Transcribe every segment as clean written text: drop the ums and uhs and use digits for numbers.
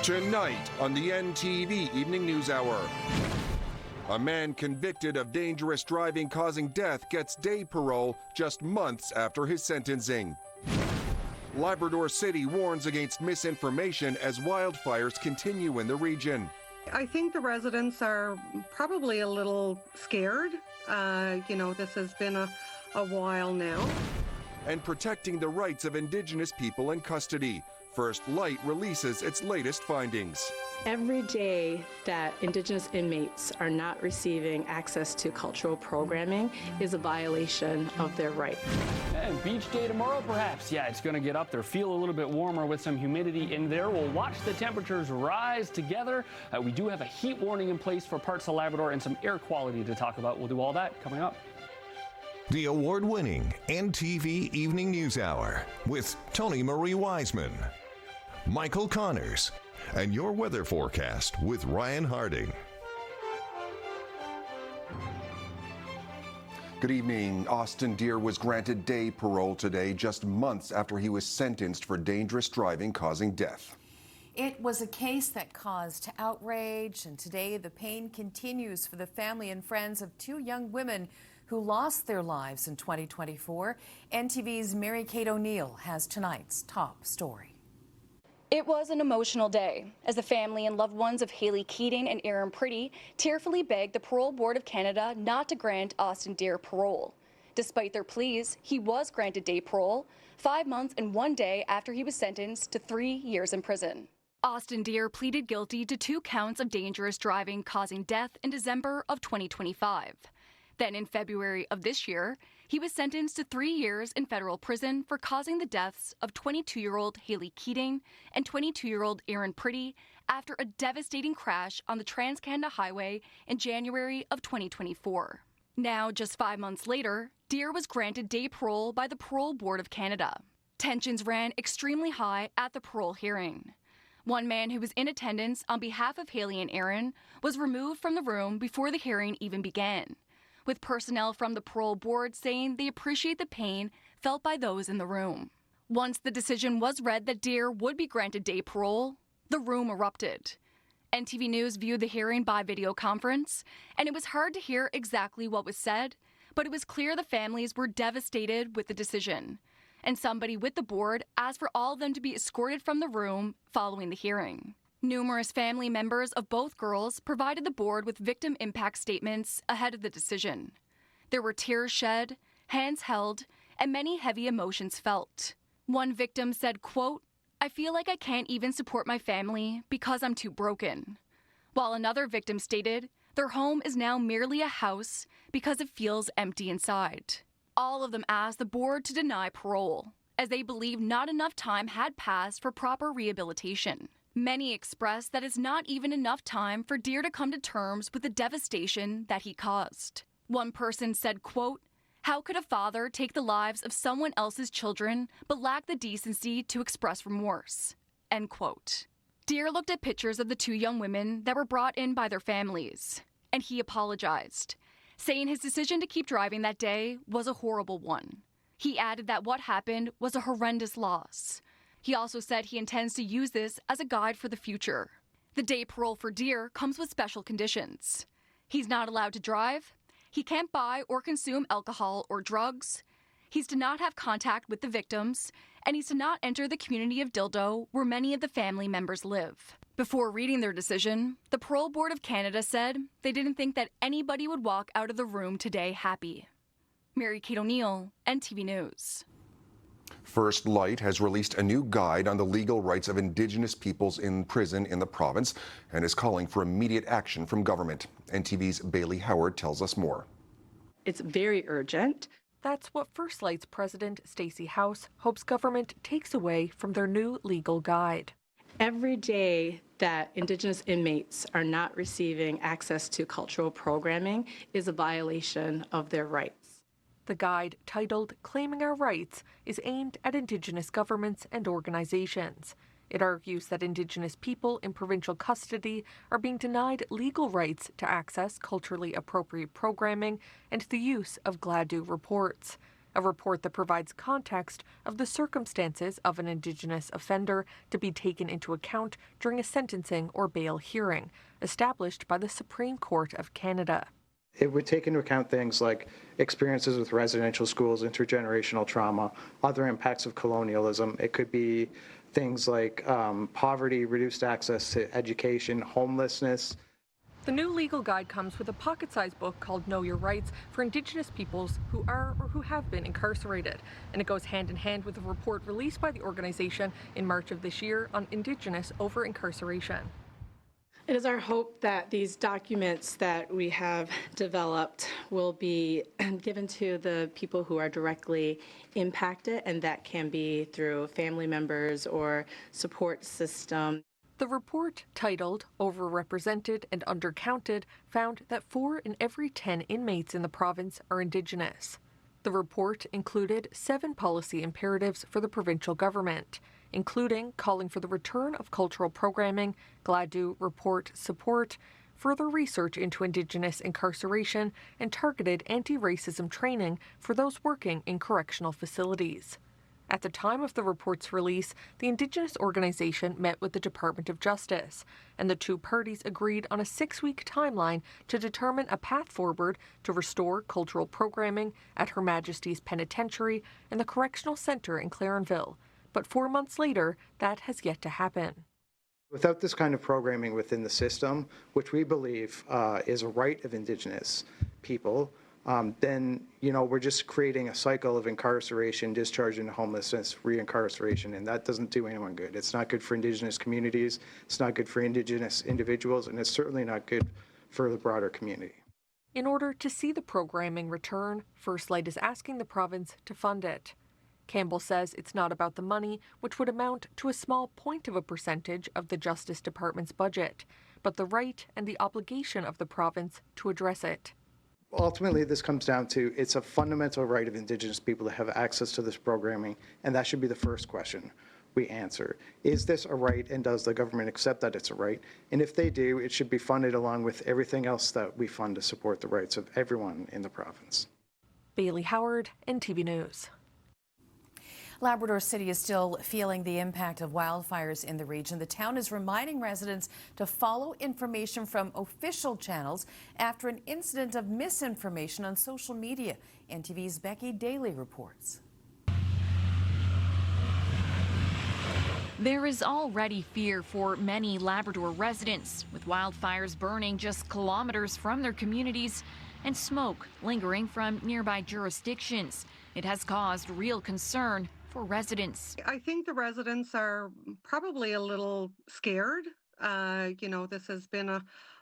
Tonight on the NTV Evening News Hour. A man convicted of dangerous driving causing death gets day parole just months after his sentencing. Labrador City warns against misinformation as wildfires continue in the region. I think the residents are probably a little scared. This has been a while now. And protecting the rights of Indigenous people in custody. First Light releases its latest findings. Every day that Indigenous inmates are not receiving access to cultural programming is a violation of their right. And beach day tomorrow, perhaps. Yeah, it's going to get up there, feel a little bit warmer with some humidity in there. We'll watch the temperatures rise together. We do have a heat warning in place for parts of Labrador and some air quality to talk about. We'll do all that coming up. The award-winning NTV Evening News Hour with Tony Marie Wiseman, Michael Connors, and your weather forecast with Ryan Harding. Good evening. Austin Deer was granted day parole today, just months after he was sentenced for dangerous driving causing death. It was a case that caused outrage, and today the pain continues for the family and friends of two young women who lost their lives in 2024. NTV's Mary Kate O'Neill has tonight's top story. It was an emotional day as the family and loved ones of Haley Keating and Aaron Pretty tearfully begged the Parole Board of Canada not to grant Austin Deer parole. Despite their pleas, he was granted day parole 5 months and 1 day after he was sentenced to 3 years in prison. Austin Deer pleaded guilty to 2 counts of dangerous driving causing death in December of 2025. Then in February of this year, he was sentenced to 3 years in federal prison for causing the deaths of 22-year-old Haley Keating and 22-year-old Aaron Pretty after a devastating crash on the Trans-Canada Highway in January of 2024. Now, just 5 months later, Deer was granted day parole by the Parole Board of Canada. Tensions ran extremely high at the parole hearing. One man who was in attendance on behalf of Haley and Aaron was removed from the room before the hearing even began, with personnel from the parole board saying they appreciate the pain felt by those in the room. Once the decision was read that Deer would be granted day parole, the room erupted. NTV News viewed the hearing by video conference, and it was hard to hear exactly what was said, but it was clear the families were devastated with the decision, and somebody with the board asked for all of them to be escorted from the room following the hearing. Numerous family members of both girls provided the board with victim impact statements ahead of the decision. There were tears shed, hands held, and many heavy emotions felt. One victim said, quote, "I feel like I can't even support my family because I'm too broken." While another victim stated, their home is now merely a house because it feels empty inside. All of them asked the board to deny parole, as they believe not enough time had passed for proper rehabilitation. Many expressed that it's not even enough time for Deer to come to terms with the devastation that he caused. One person said, quote, "How could a father take the lives of someone else's children but lack the decency to express remorse?" End quote. Deer looked at pictures of the 2 young women that were brought in by their families, and he apologized, saying his decision to keep driving that day was a horrible one. He added that what happened was a horrendous loss. He also said he intends to use this as a guide for the future. The day parole for Deer comes with special conditions. He's not allowed to drive, he can't buy or consume alcohol or drugs, he's to not have contact with the victims, and he's to not enter the community of Dildo where many of the family members live. Before reading their decision, the Parole Board of Canada said they didn't think that anybody would walk out of the room today happy. Mary Kate O'Neill, NTV News. First Light has released a new guide on the legal rights of Indigenous peoples in prison in the province and is calling for immediate action from government. NTV's Bailey Howard tells us more. It's very urgent. That's what First Light's president, Stacey House, hopes government takes away from their new legal guide. Every day that Indigenous inmates are not receiving access to cultural programming is a violation of their rights. The guide, titled Claiming Our Rights, is aimed at Indigenous governments and organizations. It argues that Indigenous people in provincial custody are being denied legal rights to access culturally appropriate programming and the use of GLADU reports. a report that provides context of the circumstances of an Indigenous offender to be taken into account during a sentencing or bail hearing, established by the Supreme Court of Canada. It would take into account things like experiences with residential schools, intergenerational trauma, other impacts of colonialism. It could be things like poverty, reduced access to education, homelessness. The new legal guide comes with a pocket-sized book called Know Your Rights for Indigenous peoples who are or who have been incarcerated. And it goes hand in hand with a report released by the organization in March of this year on Indigenous over-incarceration. It is our hope that these documents that we have developed will be given to the people who are directly impacted, and that can be through family members or support system. The report, titled Overrepresented and Undercounted, found that 4 in every 10 inmates in the province are Indigenous. The report included 7 policy imperatives for the provincial government, including calling for the return of cultural programming, Gladue report support, further research into Indigenous incarceration, and targeted anti-racism training for those working in correctional facilities. At the time of the report's release, the Indigenous organization met with the Department of Justice, and the two parties agreed on a 6-week timeline to determine a path forward to restore cultural programming at Her Majesty's Penitentiary and the Correctional Centre in Clarenville. But 4 months later, that has yet to happen. Without this kind of programming within the system, which we believe is a right of Indigenous people, then, we're just creating a cycle of incarceration, discharge into homelessness, reincarceration, and that doesn't do anyone good. It's not good for Indigenous communities, it's not good for Indigenous individuals, and it's certainly not good for the broader community. In order to see the programming return, First Light is asking the province to fund it. Campbell says it's not about the money, which would amount to a small point of a percentage of the Justice Department's budget, but the right and the obligation of the province to address it. Ultimately, this comes down to it's a fundamental right of Indigenous people to have access to this programming, and that should be the first question we answer. Is this a right, and does the government accept that it's a right? And if they do, it should be funded along with everything else that we fund to support the rights of everyone in the province. Bailey Howard, NTV News. Labrador City is still feeling the impact of wildfires in the region. The town is reminding residents to follow information from official channels after an incident of misinformation on social media. NTV's Becky Daly reports. There is already fear for many Labrador residents, with wildfires burning just kilometers from their communities and smoke lingering from nearby jurisdictions. It has caused real concern for residents. I think the residents are probably a little scared. This has been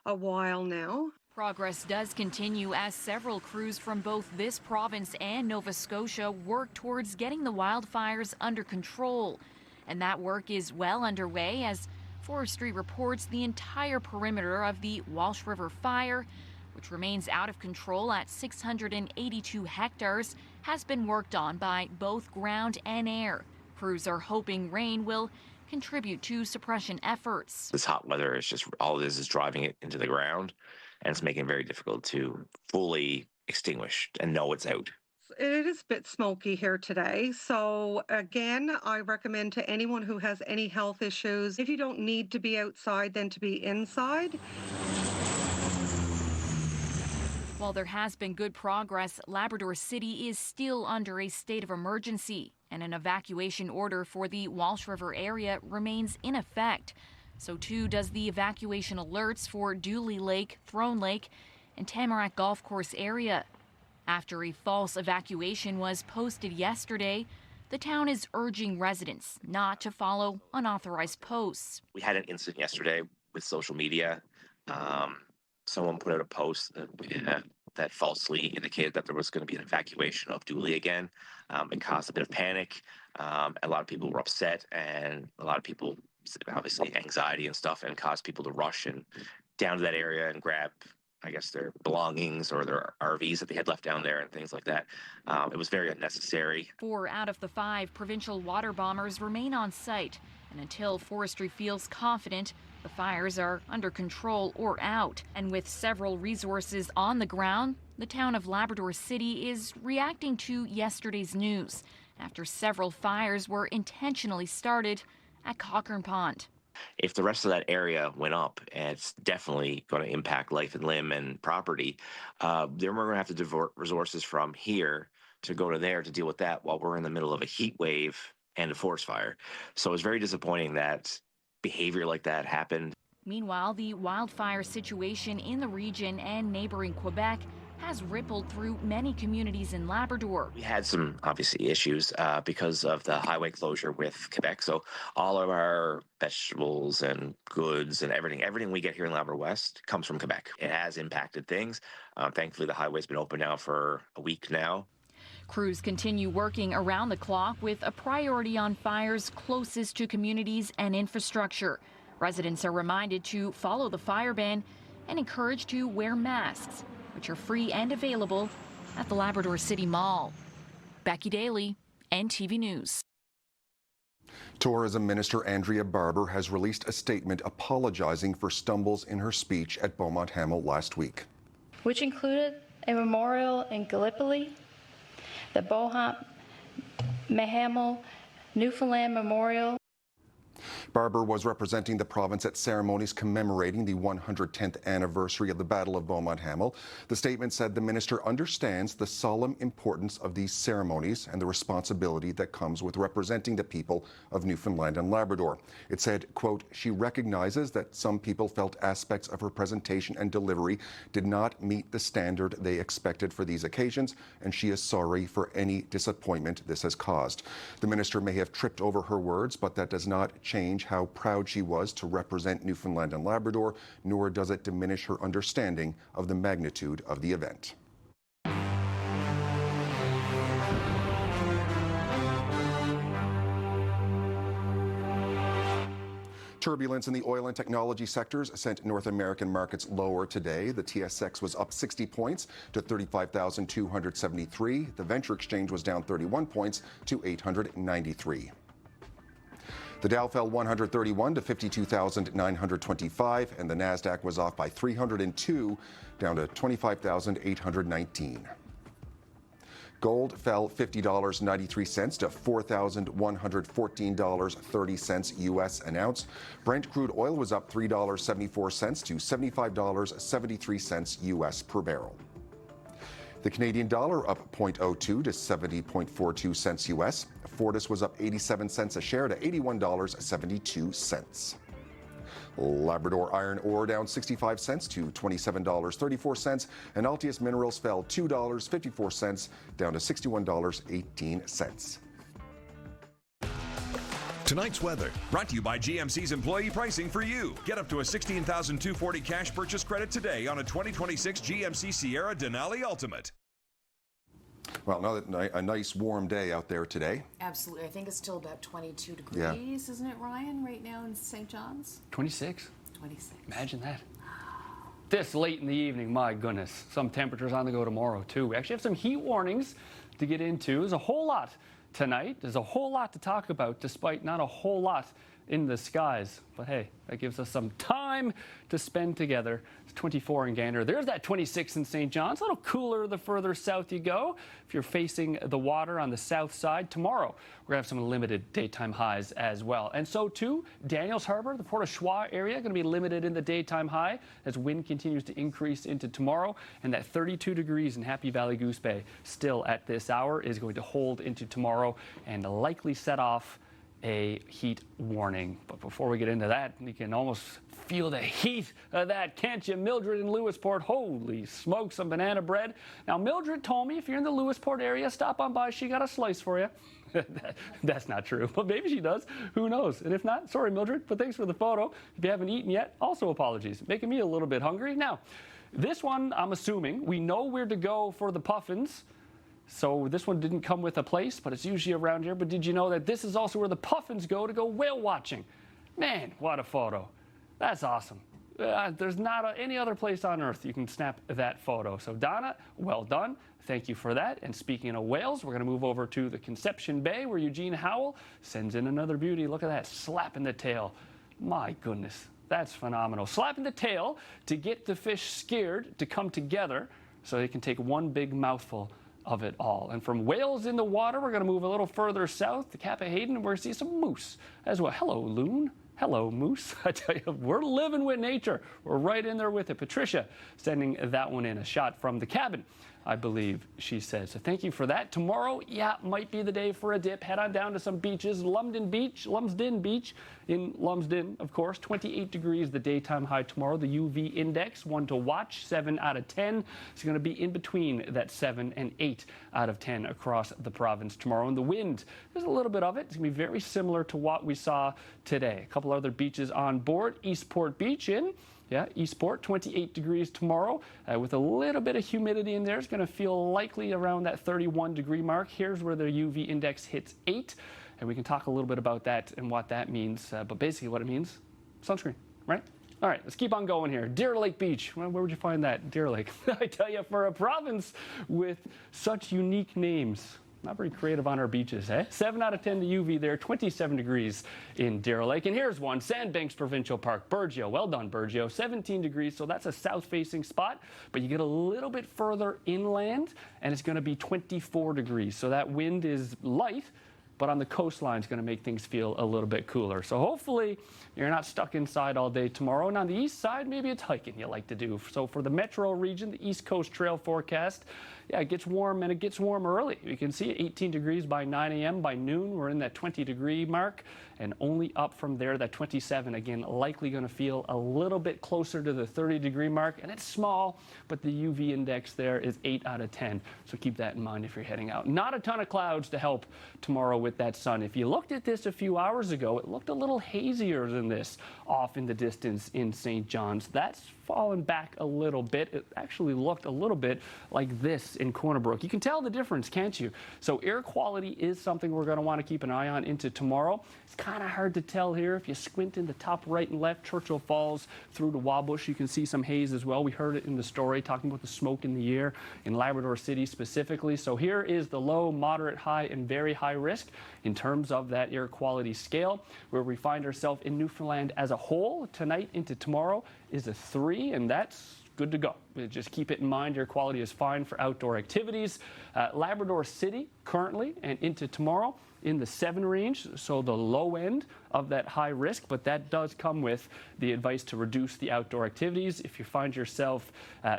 a while now. Progress does continue as several crews from both this province and Nova Scotia work towards getting the wildfires under control. And that work is well underway as Forestry reports the entire perimeter of the Walsh River fire, which remains out of control at 682 hectares, has been worked on by both ground and air. Crews are hoping rain will contribute to suppression efforts. This hot weather is just, all it is driving it into the ground, and it's making it very difficult to fully extinguish and know it's out. It is a bit smoky here today. So again, I recommend to anyone who has any health issues, if you don't need to be outside, then to be inside. While there has been good progress, Labrador City is still under a state of emergency, and an evacuation order for the Walsh River area remains in effect. So too does the evacuation alerts for Dooley Lake, Throne Lake, and Tamarack Golf Course area. After a false evacuation was posted yesterday, the town is urging residents not to follow unauthorized posts. We had an incident yesterday with social media. Someone put out a post that falsely indicated that there was going to be an evacuation of Dooley again. It caused a bit of panic. A lot of people were upset, and a lot of people, obviously anxiety and stuff, and caused people to rush and down to that area and grab, I guess, their belongings or their RVs that they had left down there and things like that. It was very unnecessary. 4 out of the 5 provincial water bombers remain on site, and until Forestry feels confident, The fires are under control or out, and with several resources on the ground, the town of Labrador City is reacting to yesterday's news after several fires were intentionally started at Cochrane Pond. If the rest of that area went up, it's definitely going to impact life and limb and property. Then we're going to have to divert resources from here to go to there to deal with that while we're in the middle of a heat wave and a forest fire. So it's very disappointing that behavior like that happened. Meanwhile, the wildfire situation in the region and neighboring Quebec has rippled through many communities in Labrador. We had some, obviously, issues because of the highway closure with Quebec. So all of our vegetables and goods and everything we get here in Labrador West comes from Quebec. It has impacted things. Thankfully, the highway's been open now for a week now. Crews continue working around the clock with a priority on fires closest to communities and infrastructure. Residents are reminded to follow the fire ban and encouraged to wear masks, which are free and available at the Labrador City Mall. Becky Daly, NTV News. Tourism Minister Andrea Barber has released a statement apologizing for stumbles in her speech at Beaumont Hamel last week, which included a memorial in Gallipoli, the Beaumont Hamel Newfoundland Memorial. Barber was representing the province at ceremonies commemorating the 110th anniversary of the Battle of Beaumont Hamel. The statement said the minister understands the solemn importance of these ceremonies and the responsibility that comes with representing the people of Newfoundland and Labrador. It said, quote, she recognizes that some people felt aspects of her presentation and delivery did not meet the standard they expected for these occasions, and she is sorry for any disappointment this has caused. The minister may have tripped over her words, but that does not change how proud she was to represent Newfoundland and Labrador, nor does it diminish her understanding of the magnitude of the event. Turbulence in the oil and technology sectors sent North American markets lower today. The TSX was up 60 points to 35,273. The Venture Exchange was down 31 points to 893. The Dow fell 131 to 52,925, and the Nasdaq was off by 302, down to 25,819. Gold fell $50.93 to $4,114.30 U.S. an ounce. Brent crude oil was up $3.74 to $75.73 U.S. per barrel. The Canadian dollar up 0.02 to 70.42 cents U.S. Fortis was up 87 cents a share to $81.72. Labrador iron ore down 65 cents to $27.34, and Altius Minerals fell $2.54 down to $61.18. Tonight's weather brought to you by GMC's employee pricing for you. Get up to a $16,240 cash purchase credit today on a 2026 GMC Sierra Denali Ultimate. Well, a nice warm day out there today. Absolutely. I think it's still about 22 degrees, isn't it, Ryan, right now in St. John's? 26. 26. Imagine that. This late in the evening, my goodness. Some temperatures on the go tomorrow, too. We actually have some heat warnings to get into. There's a whole lot tonight. There's a whole lot to talk about, despite not a whole lot in the skies. But hey, that gives us some time to spend together. It's 24 in Gander. There's that 26 in St. John's. A little cooler the further south you go. If you're facing the water on the south side, tomorrow we're going to have some limited daytime highs as well. And so too, Daniels Harbor, the Port of Schwa area, going to be limited in the daytime high as wind continues to increase into tomorrow. And that 32 degrees in Happy Valley Goose Bay still at this hour is going to hold into tomorrow and likely set off a heat warning. But before we get into that, you can almost feel the heat of that, can't you? Mildred in Lewisport, holy smoke, some banana bread. Now, Mildred told me if you're in the Lewisport area, stop on by, she got a slice for you. That's not true, but maybe she does. Who knows? And if not, sorry, Mildred, but thanks for the photo. If you haven't eaten yet, also apologies. Making me a little bit hungry. Now, this one, I'm assuming, we know where to go for the puffins. So this one didn't come with a place, but it's usually around here. But did you know that this is also where the puffins go to go whale watching? Man, what a photo. That's awesome. There's not any other place on earth you can snap that photo. So Donna, well done. Thank you for that. And speaking of whales, we're going to move over to the Conception Bay where Eugene Howell sends in another beauty. Look at that, slap in the tail. My goodness. That's phenomenal. Slapping the tail to get the fish scared to come together so they can take one big mouthful of it all. And from whales in the water, we're going to move a little further south to Cappahayden, and we're going to see some moose as well. Hello, loon. Hello, moose. I tell you, we're living with nature. We're right in there with it. Patricia sending that one in, a shot from the cabin, I believe she said. So thank you for that. Tomorrow, yeah, might be the day for a dip. Head on down to some beaches. Lumsden Beach in Lumsden, of course. 28 degrees, the daytime high tomorrow. The UV index, 1 to watch, 7 out of 10. It's going to be in between that 7 and 8 out of 10 across the province tomorrow. And the wind, there's a little bit of it. It's going to be very similar to what we saw today. A couple other beaches on board. Eastport Beach Eastport, 28 degrees tomorrow with a little bit of humidity in there. It's going to feel likely around that 31-degree mark. Here's where the UV index hits 8, and we can talk a little bit about that and what that means. But basically what it means, sunscreen, right? All right, let's keep on going here. Deer Lake Beach. Well, where would you find that? Deer Lake. I tell you, for a province with such unique names, not very creative on our beaches, eh? 7 out of 10 to UV there, 27 degrees in Deer Lake. And here's one, Sandbanks Provincial Park, Burgeo. Well done, Burgeo. 17 degrees, so that's a south-facing spot. But you get a little bit further inland, and it's going to be 24 degrees. So that wind is light, but on the coastline is going to make things feel a little bit cooler. So hopefully you're not stuck inside all day tomorrow. And on the east side, maybe it's hiking you like to do. So for the metro region, the East Coast Trail forecast, yeah, it gets warm, and it gets warm early. You can see 18 degrees by 9 a.m. By noon, we're in that 20-degree mark, and only up from there, that 27, again, likely going to feel a little bit closer to the 30-degree mark, and it's small, but the UV index there is 8 out of 10, so keep that in mind if you're heading out. Not a ton of clouds to help tomorrow with that sun. If you looked at this a few hours ago, it looked a little hazier than this off in the distance in St. John's. That's fallen back a little bit. It actually looked a little bit like this in Corner Brook. You can tell the difference, can't you? So air quality is something we're going to want to keep an eye on into tomorrow. It's kind of hard to tell here. If you squint in the top right and left, Churchill Falls through to Wabush, you can see some haze as well. We heard it in the story talking about the smoke in the air in Labrador City specifically. So here is the low, moderate, high, and very high risk in terms of that air quality scale, where we find ourselves in Newfoundland as a whole tonight into tomorrow is a 3, and that's good to go. Just keep it in mind, air quality is fine for outdoor activities. Labrador City currently and into tomorrow in the 7 range, so the low end of that high risk, but that does come with the advice to reduce the outdoor activities. If you find yourself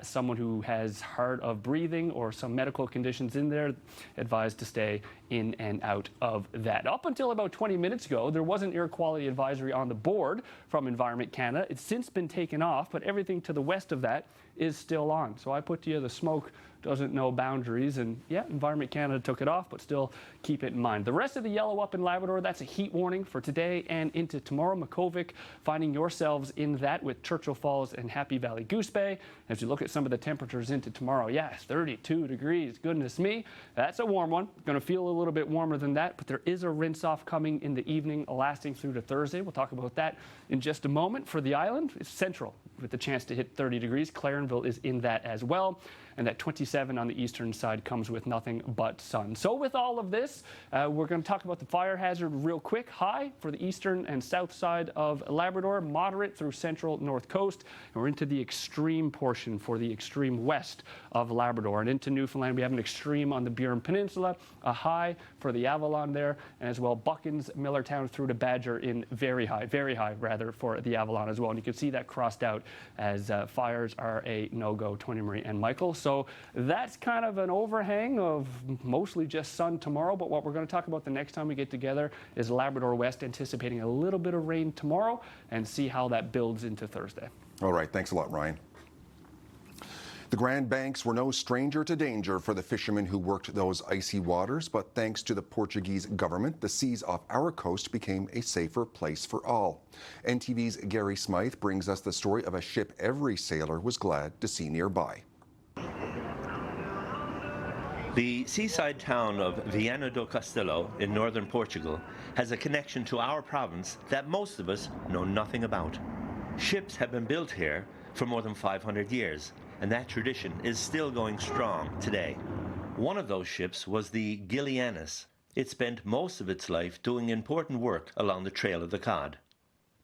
someone who has hard of breathing or some medical conditions in there, advised to stay in and out of that. Up until about 20 minutes ago, there was an air quality advisory on the board from Environment Canada. It's since been taken off, but everything to the west of that is still on. So I put to you, the smoke doesn't know boundaries, and yeah, Environment Canada took it off, but still keep it in mind. The rest of the yellow up in Labrador, that's a heat warning for today and into tomorrow. Makkovik finding yourselves in that with Churchill Falls and Happy Valley Goose Bay. As you look at some of the temperatures into tomorrow, yes, 32 degrees, goodness me, that's a warm one. Going to feel a little bit warmer than that, but there is a rinse off coming in the evening, lasting through to Thursday. We'll talk about that in just a moment. For the island, it's central with the chance to hit 30 degrees. Clarenville is in that as well. And that 27 on the eastern side comes with nothing but sun. So with all of this, we're going to talk about the fire hazard real quick. High for the eastern and south side of Labrador, moderate through central north coast. And we're into the extreme portion for the extreme west of Labrador. And into Newfoundland, we have an extreme on the Burin Peninsula, a high for the Avalon there, and as well Buckins, Millertown through to Badger in very high rather, for the Avalon as well. And you can see that crossed out as fires are a no-go, Tony Marie and Michael. So that's kind of an overhang of mostly just sun tomorrow, but what we're going to talk about the next time we get together is Labrador West, anticipating a little bit of rain tomorrow, and see how that builds into Thursday. All right, thanks a lot, Ryan. The Grand Banks were no stranger to danger for the fishermen who worked those icy waters, but thanks to the Portuguese government, the seas off our coast became a safer place for all. NTV's Gary Smythe brings us the story of a ship every sailor was glad to see nearby. The seaside town of Viana do Castelo in northern Portugal has a connection to our province that most of us know nothing about. Ships have been built here for more than 500 years, and that tradition is still going strong today. One of those ships was the Gilianis. It spent most of its life doing important work along the Trail of the Cod.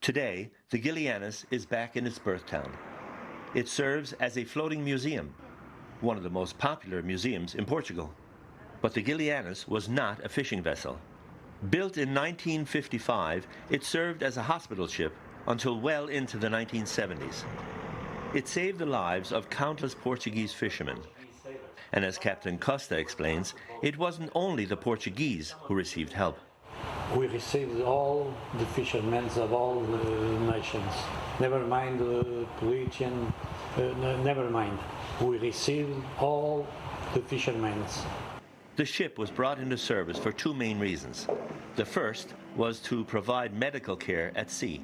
Today, the Gilianas is back in its birth town. It serves as a floating museum, one of the most popular museums in Portugal. But the Gilianas was not a fishing vessel. Built in 1955, it served as a hospital ship until well into the 1970s. It saved the lives of countless Portuguese fishermen. And as Captain Costa explains, it wasn't only the Portuguese who received help. We received all the fishermen of all the nations. Never mind the politician, never mind. We received all the fishermen. The ship was brought into service for two main reasons. The first was to provide medical care at sea.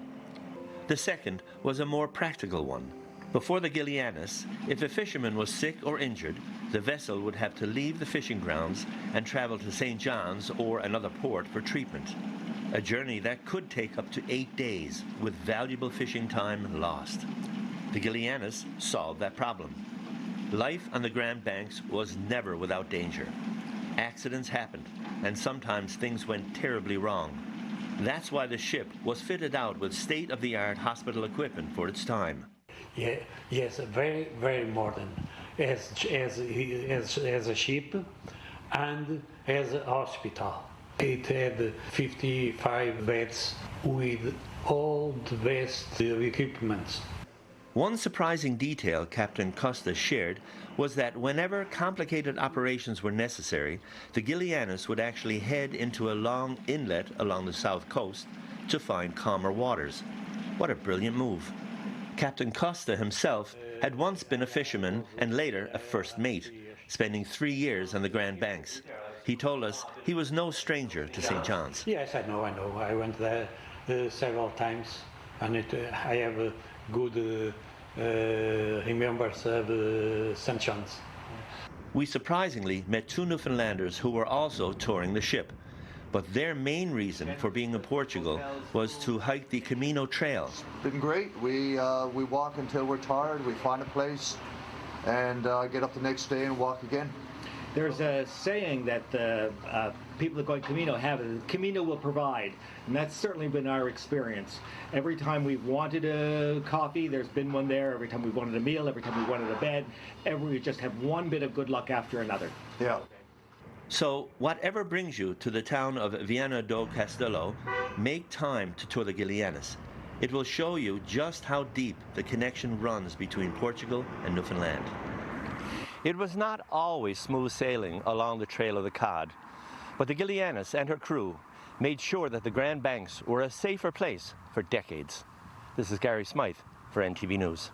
The second was a more practical one. Before the Gilianas, if a fisherman was sick or injured, the vessel would have to leave the fishing grounds and travel to St. John's or another port for treatment. A journey that could take up to 8 days, with valuable fishing time lost. The Gilianas solved that problem. Life on the Grand Banks was never without danger. Accidents happened, and sometimes things went terribly wrong. That's why the ship was fitted out with state-of-the-art hospital equipment for its time. Yeah, yes, very, very modern, as a ship and as a hospital. It had 55 beds with all the best equipment. One surprising detail Captain Costa shared was that whenever complicated operations were necessary, the Gilianas would actually head into a long inlet along the south coast to find calmer waters. What a brilliant move. Captain Costa himself had once been a fisherman and later a first mate, spending 3 years on the Grand Banks. He told us he was no stranger to St. John's. Yes, I know. I went there several times, and I have a good remembrance of St. John's. We surprisingly met two Newfoundlanders who were also touring the ship. But their main reason for being in Portugal was to hike the Camino Trail. Been great. We walk until we're tired. We find a place and get up the next day and walk again. There's a saying that people that go to Camino have, Camino will provide, and that's certainly been our experience. Every time we've wanted a coffee, there's been one there. Every time we wanted a meal, every time we wanted a bed, we just have one bit of good luck after another. Yeah. So, whatever brings you to the town of Viana do Castelo, make time to tour the Gilianas. It will show you just how deep the connection runs between Portugal and Newfoundland. It was not always smooth sailing along the Trail of the Cod, but the Gilianas and her crew made sure that the Grand Banks were a safer place for decades. This is Gary Smythe for NTV News.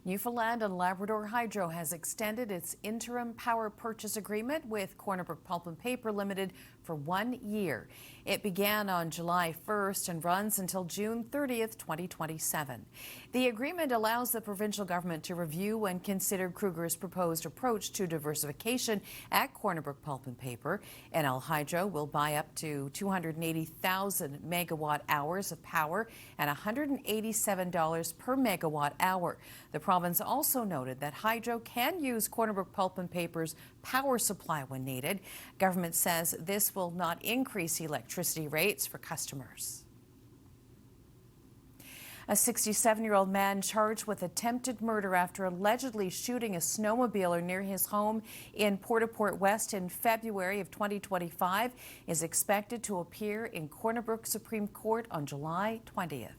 Newfoundland and Labrador Hydro has extended its interim power purchase agreement with Corner Brook Pulp and Paper Limited for 1 year. It began on July 1st and runs until June 30th, 2027. The agreement allows the provincial government to review and consider Kruger's proposed approach to diversification at Corner Brook Pulp and Paper. NL Hydro will buy up to 280,000 megawatt hours of power at $187 per megawatt hour. The province also noted that Hydro can use Corner Brook Pulp and Paper's power supply when needed. Government says this will not increase electricity rates for customers. A 67-year-old man charged with attempted murder after allegedly shooting a snowmobiler near his home in Port-au-Port West in February of 2025 is expected to appear in Corner Brook Supreme Court on July 20th.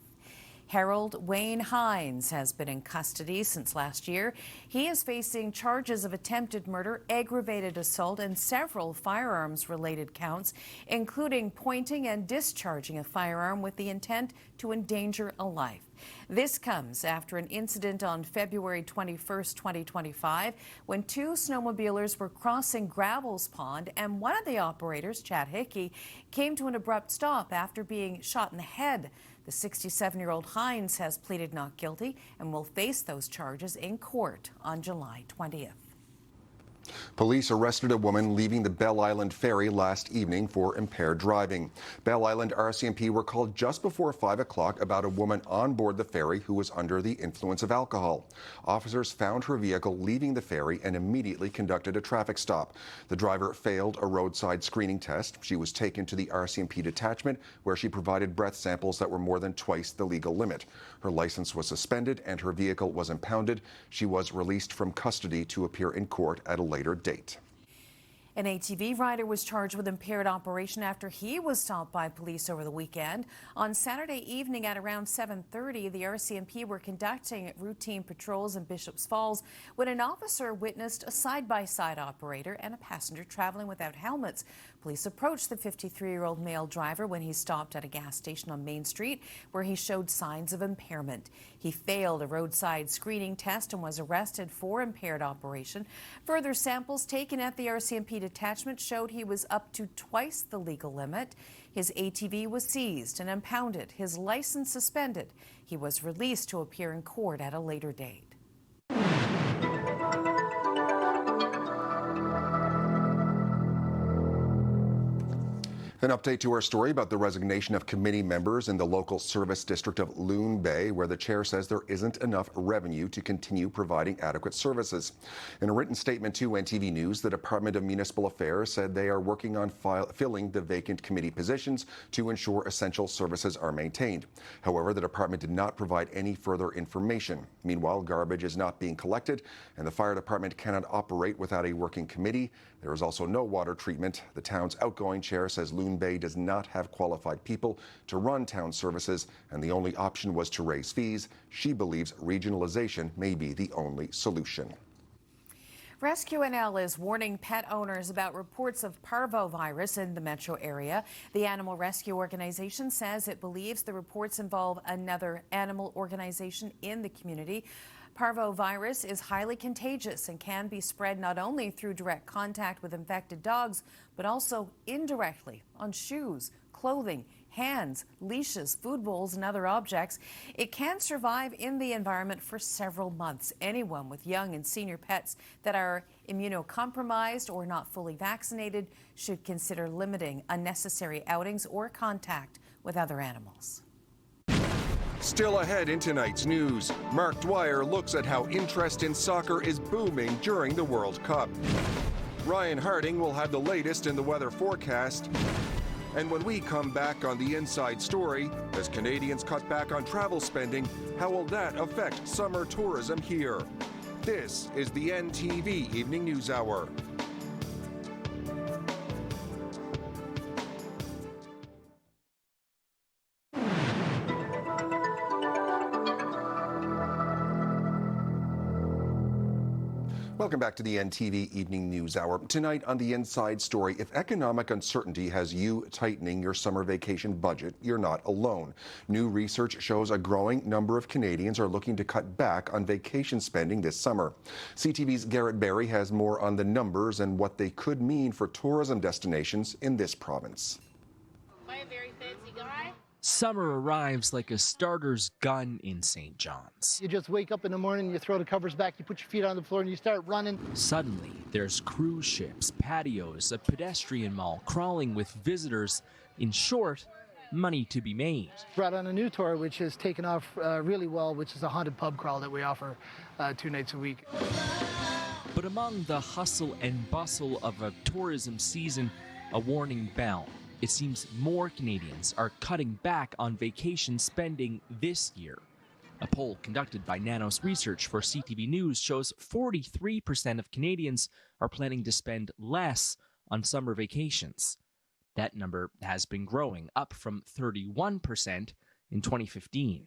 Harold Wayne Hines has been in custody since last year. He is facing charges of attempted murder, aggravated assault, and several firearms-related counts, including pointing and discharging a firearm with the intent to endanger a life. This comes after an incident on February 21st, 2025, when two snowmobilers were crossing Gravel's Pond, and one of the operators, Chad Hickey, came to an abrupt stop after being shot in the head. The 67-year-old Hines has pleaded not guilty and will face those charges in court on July 20th. Police arrested a woman leaving the Bell Island ferry last evening for impaired driving. Bell Island RCMP were called just before 5 o'clock about a woman on board the ferry who was under the influence of alcohol. Officers found her vehicle leaving the ferry and immediately conducted a traffic stop. The driver failed a roadside screening test. She was taken to the RCMP detachment where she provided breath samples that were more than twice the legal limit. Her license was suspended and her vehicle was impounded. She was released from custody to appear in court at a later date. An ATV rider was charged with impaired operation after he was stopped by police over the weekend. On Saturday evening at around 7:30, the RCMP were conducting routine patrols in Bishops Falls when an officer witnessed a side-by-side operator and a passenger traveling without helmets. Police approached the 53-year-old male driver when he stopped at a gas station on Main Street, where he showed signs of impairment. He failed a roadside screening test and was arrested for impaired operation. Further samples taken at the RCMP detachment showed he was up to twice the legal limit. His ATV was seized and impounded, his license suspended. He was released to appear in court at a later date. An update to our story about the resignation of committee members in the local service district of Loon Bay, where the chair says there isn't enough revenue to continue providing adequate services. In a written statement to NTV News, the Department of Municipal Affairs said they are working on filling the vacant committee positions to ensure essential services are maintained. However, the department did not provide any further information. Meanwhile, garbage is not being collected, and the fire department cannot operate without a working committee. There is also no water treatment. The town's outgoing chair says Loon Bay does not have qualified people to run town services, and the only option was to raise fees. She believes regionalization may be the only solution. Rescue NL is warning pet owners about reports of parvovirus in the metro area. The animal rescue organization says it believes the reports involve another animal organization in the community. Parvovirus is highly contagious and can be spread not only through direct contact with infected dogs, but also indirectly on shoes, clothing, hands, leashes, food bowls, and other objects. It can survive in the environment for several months. Anyone with young and senior pets that are immunocompromised or not fully vaccinated should consider limiting unnecessary outings or contact with other animals. Still ahead in tonight's news, Mark Dwyer looks at how interest in soccer is booming during the World Cup. Ryan Harding will have the latest in the weather forecast. And when we come back on the Inside Story, as Canadians cut back on travel spending, how will that affect summer tourism here? This is the NTV Evening News Hour. Welcome back to the NTV Evening News Hour. Tonight on the Inside Story, if economic uncertainty has you tightening your summer vacation budget, you're not alone. New research shows a growing number of Canadians are looking to cut back on vacation spending this summer. CTV's Garrett Berry has more on the numbers and what they could mean for tourism destinations in this province. Summer arrives like a starter's gun in St. John's. You just wake up in the morning, you throw the covers back, you put your feet on the floor, and you start running. Suddenly, there's cruise ships, patios, a pedestrian mall crawling with visitors. In short, money to be made. Brought on a new tour, which has taken off really well, which is a haunted pub crawl that we offer 2 nights a week. But among the hustle and bustle of a tourism season, a warning bell. It seems more Canadians are cutting back on vacation spending this year. A poll conducted by Nanos Research for CTV News shows 43% of Canadians are planning to spend less on summer vacations. That number has been growing, up from 31% in 2015.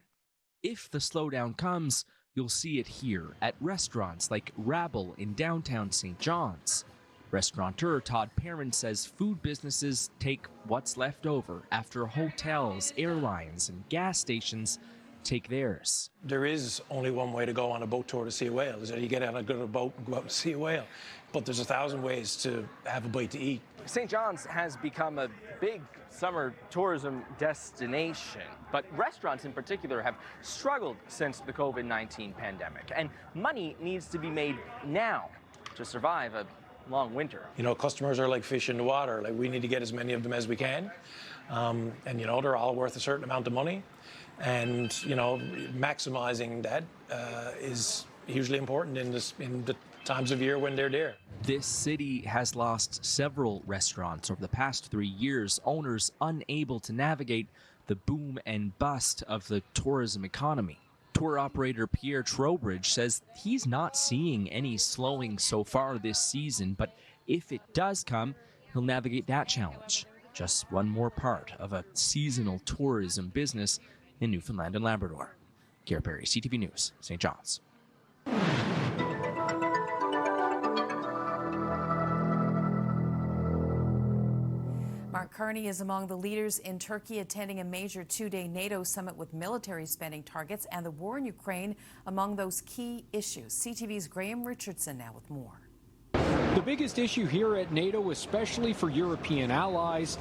If the slowdown comes, you'll see it here at restaurants like Rabble in downtown St. John's. Restaurateur Todd Perrin says food businesses take what's left over after hotels, airlines, and gas stations take theirs. There is only one way to go on a boat tour to see a whale, is that you get on a good boat and go out and see a whale. But there's 1,000 ways to have a bite to eat. St. John's has become a big summer tourism destination, but restaurants in particular have struggled since the COVID-19 pandemic, and money needs to be made now to survive a long winter. You know, customers are like fish in the water. Like, we need to get as many of them as we can. And, you know, they're all worth a certain amount of money. And, you know, maximizing that is hugely important in the times of year when they're there. This city has lost several restaurants over the past 3 years, owners unable to navigate the boom and bust of the tourism economy. Tour operator Pierre Trowbridge says he's not seeing any slowing so far this season, but if it does come, he'll navigate that challenge. Just one more part of a seasonal tourism business in Newfoundland and Labrador. Garrett Perry, CTV News, St. John's. Mark Carney is among the leaders in Turkey attending a major two-day NATO summit with military spending targets and the war in Ukraine among those key issues. CTV's Graham Richardson now with more. The biggest issue here at NATO, especially for European allies,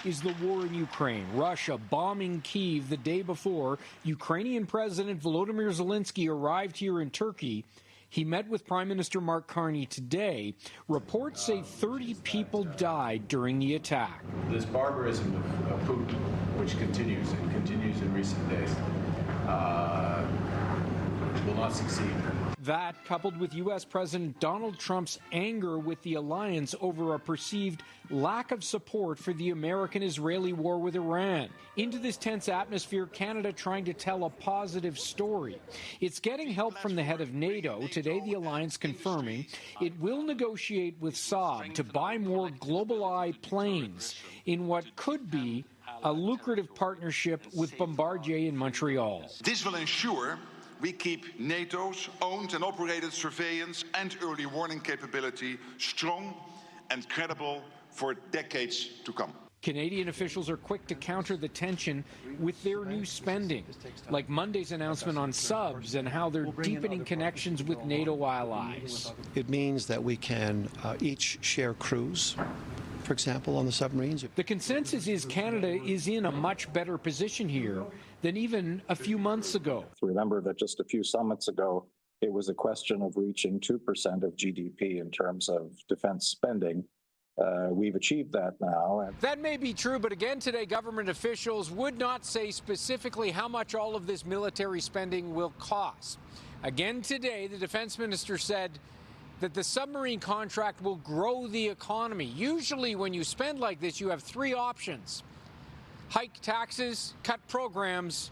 is the war in Ukraine. Russia bombing Kyiv the day before Ukrainian President Volodymyr Zelensky arrived here in Turkey. He met with Prime Minister Mark Carney today. Reports say 30 people died during the attack. This barbarism of Putin, which continues in recent days, will not succeed. That, coupled with U.S. President Donald Trump's anger with the alliance over a perceived lack of support for the American-Israeli war with Iran. Into this tense atmosphere, Canada trying to tell a positive story. It's getting help from the head of NATO. Today, the alliance confirming it will negotiate with Saab to buy more Global-eye planes in what could be a lucrative partnership with Bombardier in Montreal. This will ensure we keep NATO's owned and operated surveillance and early warning capability strong and credible for decades to come. Canadian officials are quick to counter the tension with their new spending, like Monday's announcement on subs and how they're deepening connections with NATO allies. It means that we can each share crews, for example, on the submarines. The consensus is Canada is in a much better position here than even a few months ago. Remember that just a few summits ago, it was a question of reaching 2% of GDP in terms of defense spending. We've achieved that now. That may be true, but again today, government officials would not say specifically how much all of this military spending will cost. Again today, the defense minister said that the submarine contract will grow the economy. Usually when you spend like this, you have three options: hike taxes, cut programs,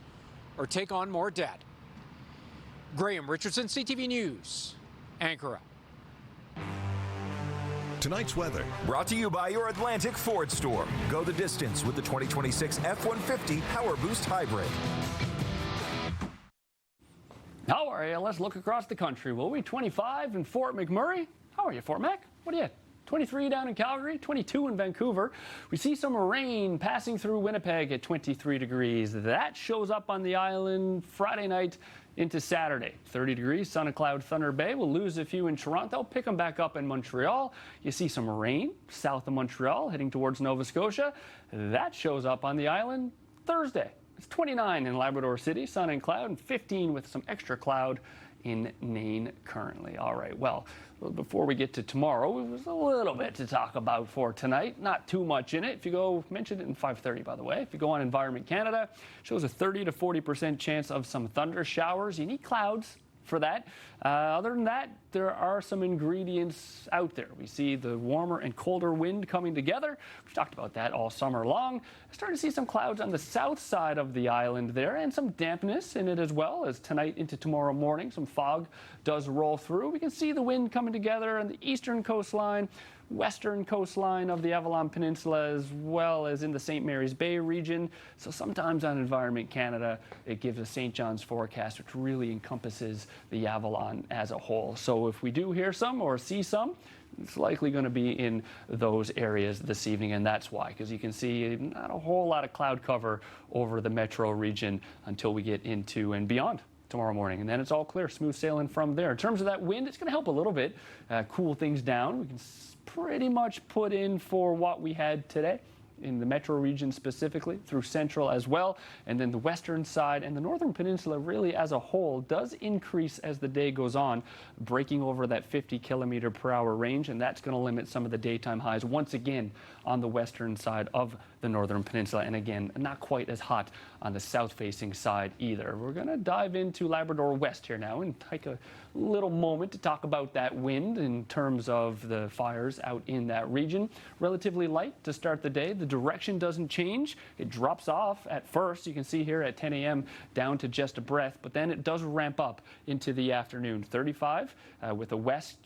or take on more debt. Graham Richardson, CTV News, Ankara. Tonight's weather brought to you by your Atlantic Ford store. Go the distance with the 2026 F-150 Power Boost Hybrid. How are you? Let's look across the country, will we? 25 in Fort McMurray. How are you, Fort Mac? What are you at? 23 down in Calgary, 22 in Vancouver. We see some rain passing through Winnipeg at 23 degrees. That shows up on the island Friday night into Saturday. 30 degrees, Sun and Cloud, Thunder Bay. We'll lose a few in Toronto, pick them back up in Montreal. You see some rain south of Montreal heading towards Nova Scotia. That shows up on the island Thursday. It's 29 in Labrador City, Sun and Cloud, and 15 with some extra cloud in Nain currently. All right, well, before we get to tomorrow, there's a little bit to talk about for tonight. Not too much in it. If you go, mentioned it in 5:30, by the way. If you go on Environment Canada, shows a 30 to 40% chance of some thunder showers. You need clouds for that. Other than that, there are some ingredients out there. We see the warmer and colder wind coming together. We've talked about that all summer long. Starting to see some clouds on the south side of the island there and some dampness in it as well, as tonight into tomorrow morning some fog does roll through. We can see the wind coming together on the eastern coastline, western coastline of the Avalon Peninsula, as well as in the St. Mary's Bay region. So sometimes on Environment Canada, it gives a St. John's forecast, which really encompasses the Avalon as a whole. So if we do hear some or see some, it's likely going to be in those areas this evening, and that's why, because you can see not a whole lot of cloud cover over the metro region until we get into and beyond tomorrow morning, and then it's all clear, smooth sailing from there. In terms of that wind, it's going to help a little bit, cool things down. We can pretty much put in for what we had today. in the metro region specifically, through central as well, and then the western side and the northern peninsula really as a whole does increase as the day goes on, breaking over that 50-kilometer-per-hour range, and that's going to limit some of the daytime highs once again on the western side of the northern peninsula, and again, not quite as hot on the south-facing side either. We're going to dive into Labrador West here now and take a little moment to talk about that wind in terms of the fires out in that region. Relatively light to start the day. The direction doesn't change. It drops off at first. You can see here at 10 a.m. down to just a breath, but then it does ramp up into the afternoon. 35 with the west.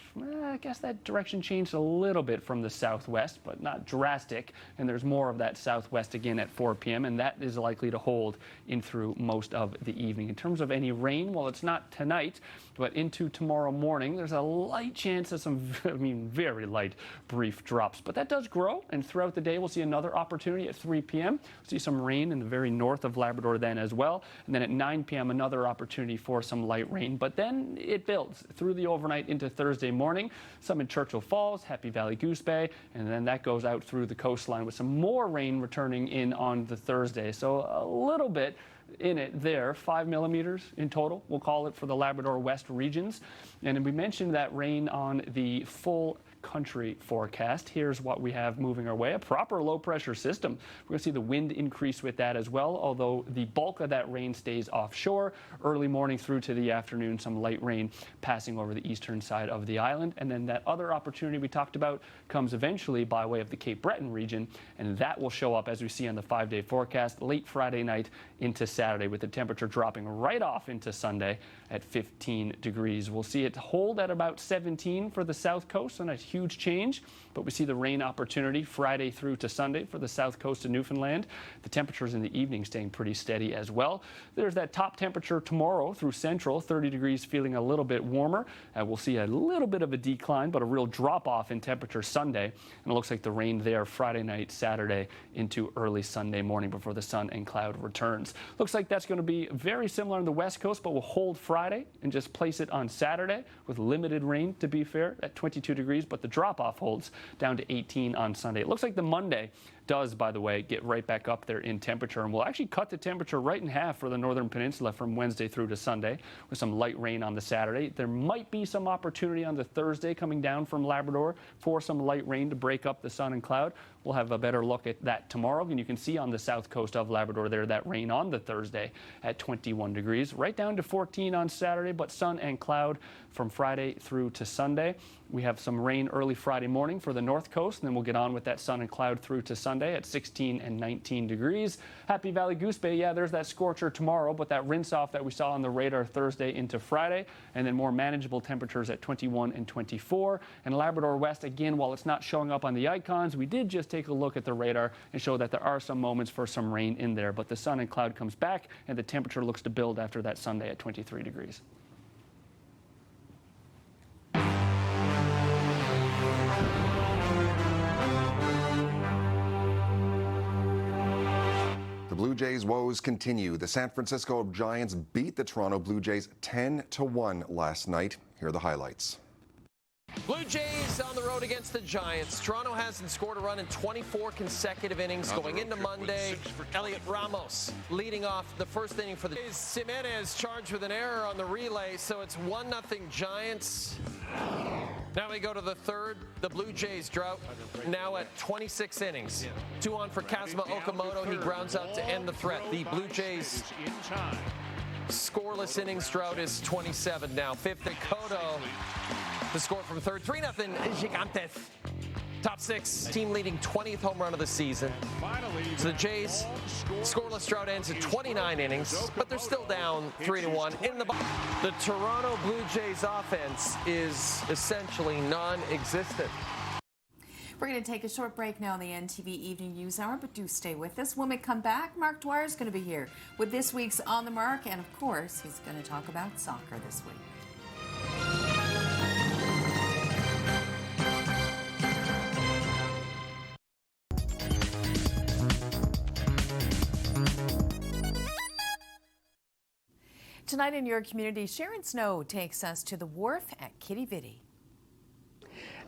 I guess that direction changed a little bit from the southwest, but not drastic. And there's more of that southwest again at 4 p.m. and that is likely to hold in through most of the evening. In terms of any rain, well, it's not tonight, but into tomorrow morning, there's a light chance of some, very light brief drops. But that does grow, and throughout the day, we'll see another opportunity at 3 p.m. We'll see some rain in the very north of Labrador then as well. And then at 9 p.m., another opportunity for some light rain. But then it builds through the overnight into Thursday morning. Some in Churchill Falls, Happy Valley, Goose Bay, and then that goes out through the coastline with some more rain returning in on the Thursday. So a little bit in it there, 5 millimeters in total, we'll call it, for the Labrador West regions. And we mentioned that rain on the full country forecast. Here's what we have moving our way. A proper low pressure system. We're going to see the wind increase with that as well, although the bulk of that rain stays offshore. Early morning through to the afternoon, some light rain passing over the eastern side of the island. And then that other opportunity we talked about comes eventually by way of the Cape Breton region, and that will show up as we see on the 5-day forecast late Friday night into Saturday, with the temperature dropping right off into Sunday at 15 degrees. We'll see it hold at about 17 for the south coast, and a huge change, but we see the rain opportunity Friday through to Sunday for the south coast of Newfoundland. The temperatures in the evening staying pretty steady as well. There's that top temperature tomorrow through central, 30 degrees, feeling a little bit warmer. We'll see a little bit of a decline, but a real drop off in temperature Sunday, and it looks like the rain there Friday night, Saturday into early Sunday morning before the sun and cloud returns. Looks like that's going to be very similar on the west coast, but we'll hold Friday and just place it on Saturday with limited rain, to be fair, at 22 degrees, but the drop off holds down to 18 on Sunday. It looks like the Monday does, by the way, get right back up there in temperature, and we'll actually cut the temperature right in half for the northern peninsula from Wednesday through to Sunday, with some light rain on the Saturday. There might be some opportunity on the Thursday coming down from Labrador for some light rain to break up the sun and cloud. We'll have a better look at that tomorrow, and you can see on the south coast of Labrador there that rain on the Thursday at 21 degrees, right down to 14 on Saturday, but sun and cloud from Friday through to Sunday. We have some rain early Friday morning for the north coast, and then we'll get on with that sun and cloud through to Sunday at 16 and 19 degrees. Happy Valley, Goose Bay, yeah, there's that scorcher tomorrow, but that rinse off that we saw on the radar Thursday into Friday, and then more manageable temperatures at 21 and 24. And Labrador West, again, while it's not showing up on the icons, we did just take a look at the radar and show that there are some moments for some rain in there, but the sun and cloud comes back, and the temperature looks to build after that Sunday at 23 degrees. The Blue Jays' woes continue. The San Francisco Giants beat the Toronto Blue Jays 10-1 last night. Here are the highlights. Blue Jays on the road against the Giants. Toronto hasn't scored a run in 24 consecutive innings going into Monday. Elliot Ramos leading off the first inning for the Jays. Jimenez charged with an error on the relay, so it's 1-0 Giants. Now we go to the third. The Blue Jays drought now at 26 innings. 2 on for Kazuma Okamoto. He grounds out to end the threat. The Blue Jays scoreless innings drought is 27 now. Fifth, Koto. The score from third, 3-0 Gigantes. Top 6, team leading 20th home run of the season. So the Jays scoreless drought ends at 29 innings, but they're still down 3-1 in the bottom. The Toronto Blue Jays offense is essentially non-existent. We're going to take a short break now on the NTV Evening News Hour, but do stay with us. When we come back, Mark Dwyer is going to be here with this week's On the Mark, and of course, he's going to talk about soccer this week. Tonight in your community, Sharon Snow takes us to the wharf at Kitty Vitty.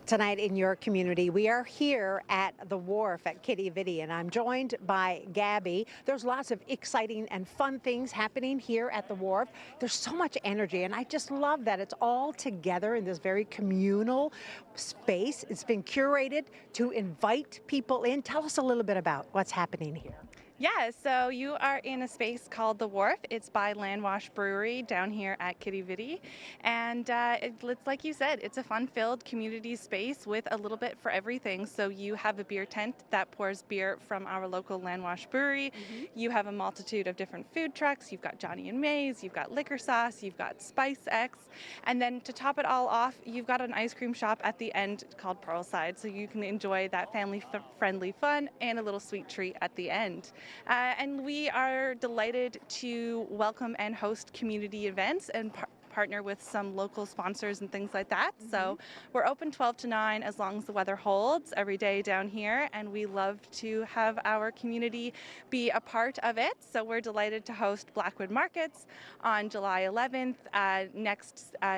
tonight in your community. We are here at the wharf at Kitty Vitty, and I'm joined by Gabby. There's lots of exciting and fun things happening here at the wharf. There's so much energy, and I just love that it's all together in this very communal space. It's been curated to invite people in. Tell us a little bit about what's happening here. Yeah, so you are in a space called The Wharf. It's by Landwash Brewery down here at Kitty Vitty. And it's like you said, it's a fun-filled community space with a little bit for everything. So you have a beer tent that pours beer from our local Landwash Brewery. Mm-hmm. You have a multitude of different food trucks. You've got Johnny and May's, you've got Liquor Sauce, you've got Spice X. And then to top it all off, you've got an ice cream shop at the end called Parole. So you can enjoy that family-friendly fun and a little sweet treat at the end. And we are delighted to welcome and host community events and partner with some local sponsors and things like that. Mm-hmm. So we're open 12 to 9 as long as the weather holds every day down here, and we love to have our community be a part of it. So we're delighted to host Blackwood Markets on July 11th.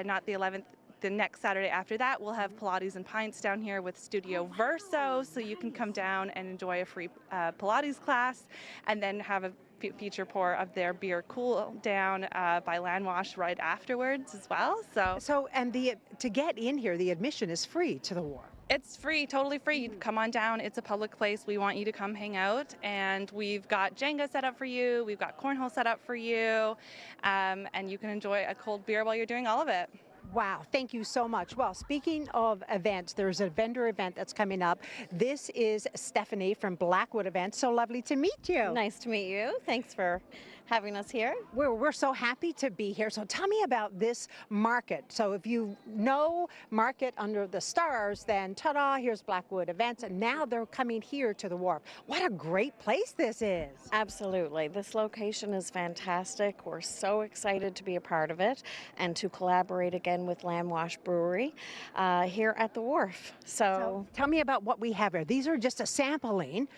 Not the 11th, the next Saturday after that, we'll have Pilates and Pints down here with Studio Verso, so you can come down and enjoy a free Pilates class, and then have a feature pour of their beer cool down by Landwash right afterwards as well. To get in here, the admission is free to the wharf. It's free, totally free. You can come on down. It's a public place. We want you to come hang out. And we've got Jenga set up for you. We've got cornhole set up for you. And you can enjoy a cold beer while you're doing all of it. Wow, thank you so much. Well, speaking of events, there's a vendor event that's coming up. This is Stephanie from Blackwood Events. So lovely to meet you. Nice to meet you. Thanks for having us here. We're so happy to be here. So tell me about this market. So if you know Market Under the Stars, then ta-da, here's Blackwood Events, and now they're coming here to the wharf. What a great place this is. Absolutely. This location is fantastic. We're so excited to be a part of it and to collaborate again with Landwash Brewery here at the wharf. So tell me about what we have here. These are just a sampling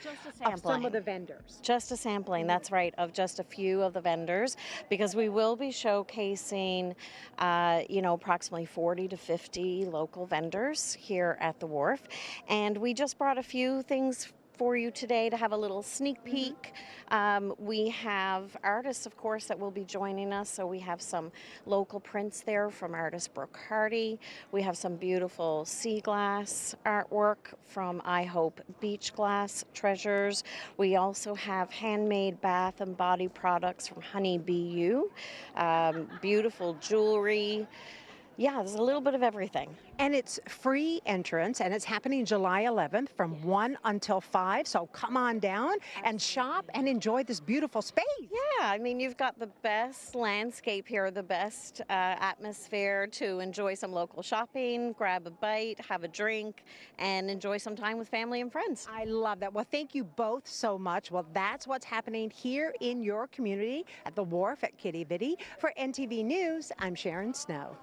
of some of the vendors. Just a sampling, that's right, of just a few of the vendors, because we will be showcasing approximately 40 to 50 local vendors here at the wharf. And we just brought a few things for you today to have a little sneak peek. We have artists, of course, that will be joining us. So we have some local prints there from artist Brooke Hardy. We have some beautiful sea glass artwork from I Hope Beach Glass Treasures. We also have handmade bath and body products from Honey BU, beautiful jewelry. Yeah, there's a little bit of everything. And it's free entrance, and it's happening July 11th from 1 until 5. So come on down and shop and enjoy this beautiful space. Yeah, I mean, you've got the best landscape here, the best atmosphere to enjoy some local shopping, grab a bite, have a drink, and enjoy some time with family and friends. I love that. Well, thank you both so much. Well, that's what's happening here in your community at the wharf at Kitty Vitty. For NTV News, I'm Sharon Snow.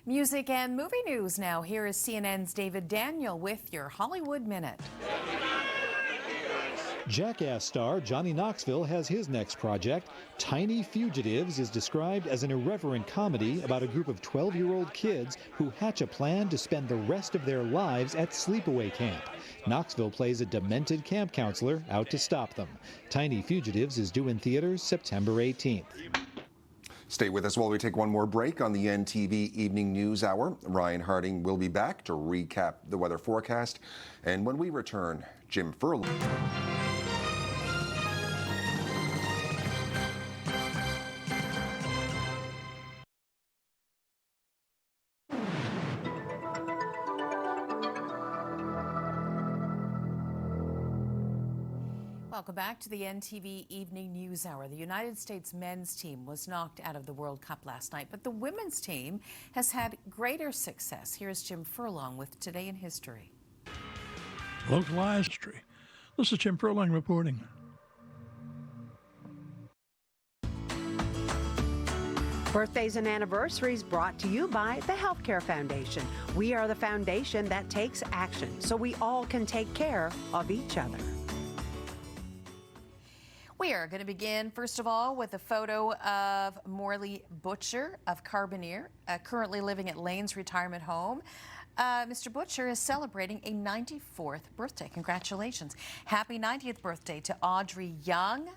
Music and movie news now. Here is CNN's David Daniel with your Hollywood Minute. Jackass star Johnny Knoxville has his next project. Tiny Fugitives is described as an irreverent comedy about a group of 12-year-old kids who hatch a plan to spend the rest of their lives at sleepaway camp. Knoxville plays a demented camp counselor out to stop them. Tiny Fugitives is due in theaters September 18th. Stay with us while we take one more break on the NTV Evening News Hour. Ryan Harding will be back to recap the weather forecast. And when we return, Jim Furlong. Welcome back to the NTV Evening News Hour. The United States men's team was knocked out of the World Cup last night, but the women's team has had greater success. Here's Jim Furlong with Today in History. Localized history. This is Jim Furlong reporting. Birthdays and anniversaries brought to you by the Healthcare Foundation. We are the foundation that takes action so we all can take care of each other. We are going to begin, first of all, with a photo of Morley Butcher of Carbonear, currently living at Lane's retirement home. Mr. Butcher is celebrating a 94th birthday. Congratulations. Happy 90th birthday to Audrey Young.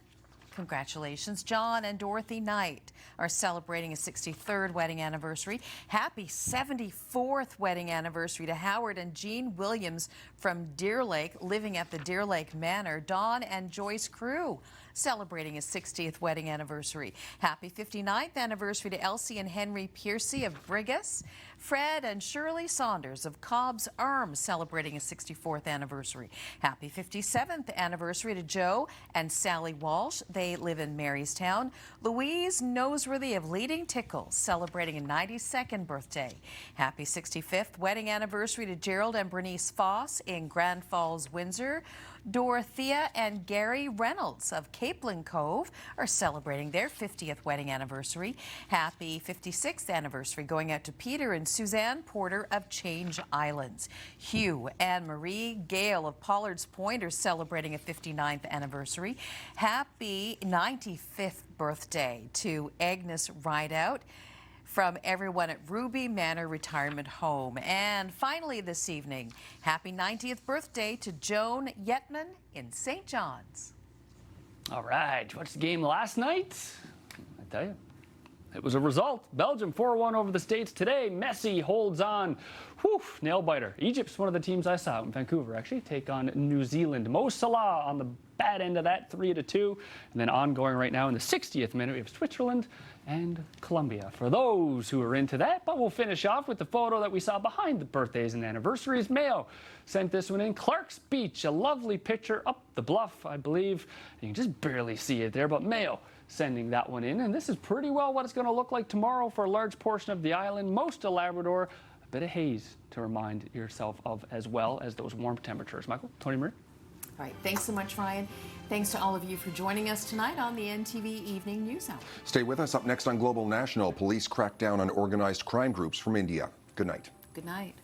Congratulations. John and Dorothy Knight are celebrating a 63rd wedding anniversary. Happy 74th wedding anniversary to Howard and Jean Williams from Deer Lake, living at the Deer Lake Manor. Don and Joyce Crew celebrating a 60th wedding anniversary. Happy 59th anniversary to Elsie and Henry Piercy of Brigus. Fred and Shirley Saunders of Cobb's Arms celebrating a 64th anniversary. Happy 57th anniversary to Joe and Sally Walsh. They live in Marystown. Louise Noseworthy of Leading Tickles celebrating a 92nd birthday. Happy 65th wedding anniversary to Gerald and Bernice Foss in Grand Falls, Windsor. Dorothea and Gary Reynolds of Capeland Cove are celebrating their 50th wedding anniversary. Happy 56th anniversary going out to Peter and Suzanne Porter of Change Islands. Hugh and Marie Gale of Pollard's Point are celebrating a 59th anniversary. Happy 95th birthday to Agnes Rideout from everyone at Ruby Manor Retirement Home. And finally this evening, happy 90th birthday to Joan Yetman in St. John's. All right, you watched the game last night? I tell you, it was a result. Belgium 4-1 over the States today. Messi holds on. Whew, nail biter. Egypt's one of the teams I saw in Vancouver, actually, take on New Zealand. Mo Salah on the bad end of that, 3-2. And then ongoing right now in the 60th minute, we have Switzerland and Colombia, for those who are into that. But we'll finish off with the photo that we saw behind the birthdays and anniversaries. Mayo sent this one in. Clark's Beach, a lovely picture up the bluff, I believe. You can just barely see it there, but Mayo sending that one in. And this is pretty well what it's going to look like tomorrow for a large portion of the island, most of Labrador. A bit of haze to remind yourself of, as well as those warm temperatures. Michael, Tony Marie. All right, thanks so much, Ryan. Thanks to all of you for joining us tonight on the NTV Evening News Hour. Stay with us. Up next on Global National, police crack down on organized crime groups from India. Good night. Good night.